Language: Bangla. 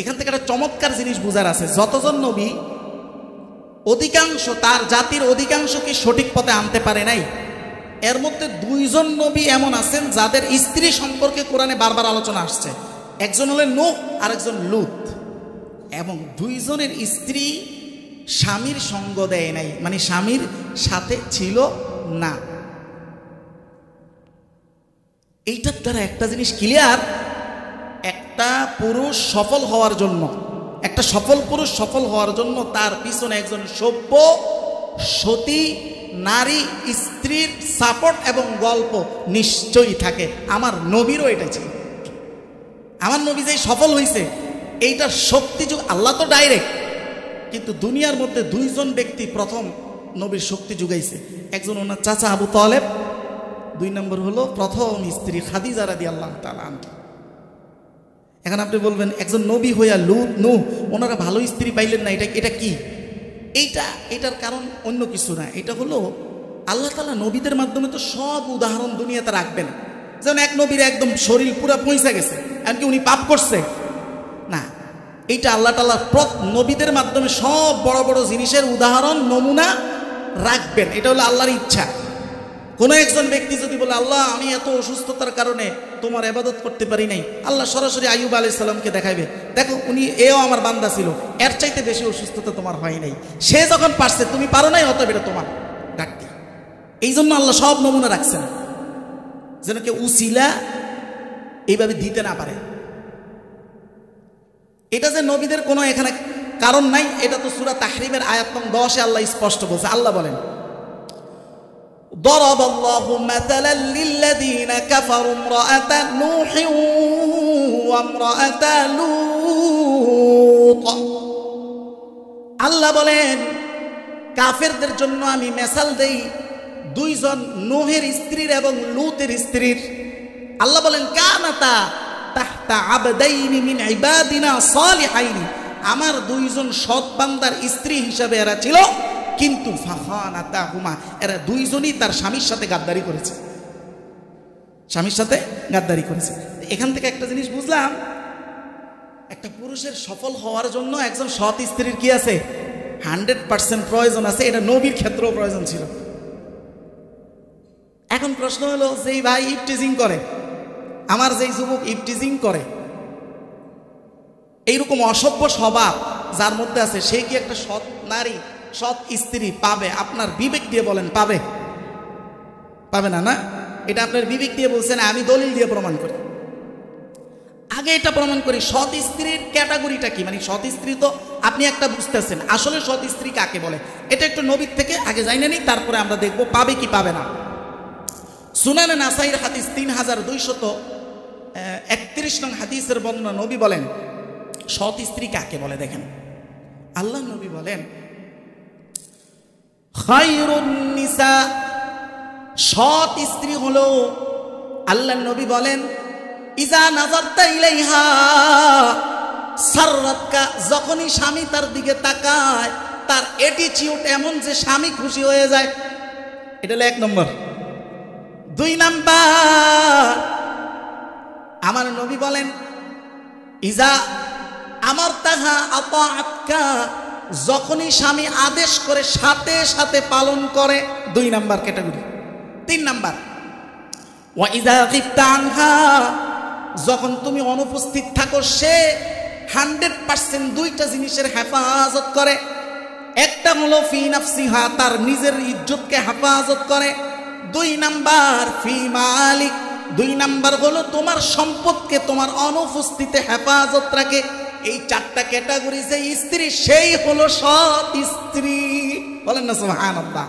এখান থেকে একটা চমৎকার জিনিস বোঝার আছে, যতজন নবী অধিকাংশ তার জাতির অধিকাংশকে সঠিক পথে আনতে পারে নাই, এর মধ্যে 2 জন নবী এমন আছেন যাদের স্ত্রী সম্পর্কে কোরআনে বারবার আলোচনা আসছে। একজন হলেন নূহ আর একজন লূত, এবং 2 জনের স্ত্রী স্বামীর সঙ্গ দেয় নাই, মানে স্বামীর সাথে ছিল না। এইটার দ্বারা একটা জিনিস ক্লিয়ার, একটা পুরুষ সফল হওয়ার জন্য, একটা সফল পুরুষ সফল হওয়ার জন্য তার পিছনে একজন সভ্য সতী নারী স্ত্রীর সাপোর্ট এবং গল্প নিশ্চয়ই থাকে। আমার নবীরও এটা ছিল। আমার নবী যে সফল হয়েছে এইটার শক্তি যুগ, আল্লাহ তো ডাইরেক্ট, কিন্তু দুনিয়ার মধ্যে 2 জন ব্যক্তি প্রথম নবীর শক্তি যুগাইছে। একজন ওনার চাচা আবু তালেব, 2 নম্বর হলো প্রথম স্ত্রী খাদিজা রাদিয়াল্লাহু তাআলা আনহা। এখন আপনি বলবেন একজন নবী হইয়া লূত নূহ ওনারা ভালো স্ত্রী পাইলেন না, এটা কি? এটার কারণ অন্য কিছু না, এটা হলো আল্লাহ তাআলা নবীদের মাধ্যমে তো সব উদাহরণ দুনিয়াতে রাখবেন। যেমন এক নবীর একদম শরীর পুরা পৌঁছে গেছে, এমনকি উনি পাপ করছে না, এইটা আল্লাহ তাআলা নবীদের মাধ্যমে সব বড় বড় জিনিসের উদাহরণ নমুনা রাখবেন, এটা হলো আল্লাহর ইচ্ছা। কোনো একজন ব্যক্তি যদি বলে আল্লাহ আমি এত অসুস্থতার কারণে তোমার ইবাদত করতে পারি নাই, আল্লাহ সরাসরি আইয়ুব আলাইহিস সালামকে দেখাইবে, দেখো উনি এও আমার বান্দা ছিল, এর চাইতে বেশি অসুস্থতা তোমার হয় নাই, সে যখন পারছে তুমি পারো নাই, অতএব এটা তোমার ঘাটতি। এই জন্য আল্লাহ সব নমুনা রাখছেন যেন কেউ উসিলা এইভাবে দিতে না পারে। এটা যে নবীদের কোনো এখানে কারণ নাই, এটা তো সূরা তাহরিমের আয়াত নং 10 আল্লাহ স্পষ্ট বলছে। আল্লাহ বলেন ضرب الله مثلا للذين كفروا امرأة نوح وامرأة لوط। আল্লাহ বলেন কাফেরদের জন্য আমি মিসাল দেই 2 জন নূহের স্ত্রীর এবং লূতের স্ত্রীর। আল্লাহ বলেন কানাতা তাহতা আবদাইনি মিন ইবাদিনা সালিহাইনি, আমার 2 জন সৎ বান্দার স্ত্রী হিসাবে এরা ছিল, কিন্তু ফাখানাতাহুমা, এরা 2 জনই তার স্বামীর সাথে গাদ্দারি করেছে, স্বামীর সাথে গাদ্দারি করেছে। এখান থেকে একটা জিনিস বুঝলাম, একটা পুরুষের সফল হওয়ার জন্য একজন সৎ স্ত্রীর কি আছে 100% প্রয়োজন আছে, এটা নবীর ক্ষেত্রেও প্রয়োজন ছিল। এখন প্রশ্ন হলো যেই ভাই ইফটিজিং করে, আমার যেই যুবক ইফটিজিং করে, এইরকম অসভ্য স্বভাব যার মধ্যে আছে, সে কি একটা সৎ নারী সৎ স্ত্রী পাবে? আপনার বিবেক দিয়ে বলেন পাবে? পাবে না, না? এটা আপনার বিবেক দিয়ে বলছেন, আমি দলিল দিয়ে প্রমাণ করি। আগে এটা প্রমাণ করি সৎ স্ত্রীর ক্যাটাগরিটা কি, মানে সৎ স্ত্রী তো আপনি একটা বুঝতেছেন, আসলে সৎ স্ত্রী কাকে বলে এটা একটু নবীর থেকে আগে জানিয়ে নিই, তারপরে আমরা দেখবো পাবে কি পাবে না। সুনানে নাসাইর হাদিস 3231 নং হাদিসের বর্ণনা, নবী বলেন সৎ স্ত্রী কাকে বলে। দেখেন আল্লাহ নবী বলেন খায়রুন নিসা, সৎ স্ত্রী হলো, আল্লাহ নবী বলেন ইজা নাযারতা ইলাইহা সাররাতকা, যখনই স্বামী তার দিকে তাকায় তার অ্যাটিটিউড এমন যে স্বামী খুশি হয়ে যায়। এটা হলো 1 নম্বর। 2 নাম্বার, আমার নবী বলেন ইজা আমারতাহা আতাআতকা, যখনই স্বামী আদেশ করে সাথে সাথে পালন করে, 2 নাম্বার ক্যাটাগরি। 3 নাম্বার, ওয়া ইজা গিবতা আনহা, যখন তুমি অনুপস্থিত থাকো সে 100% 2টা জিনিসের হেফাজত করে। একটা হলো ফি নাফসিহা, তার নিজের ইজ্জতকে হেফাজত করে। 2 নাম্বার ফি মালিক, 2 নাম্বার হলো তোমার সম্পদকে তোমার অনুপস্থিতিতে হেফাজত রাখে। এই 4টা ক্যাটাগরি যে স্ত্রী, সেই হলো সৎ স্ত্রী। বলেন না সুবহানাল্লাহ।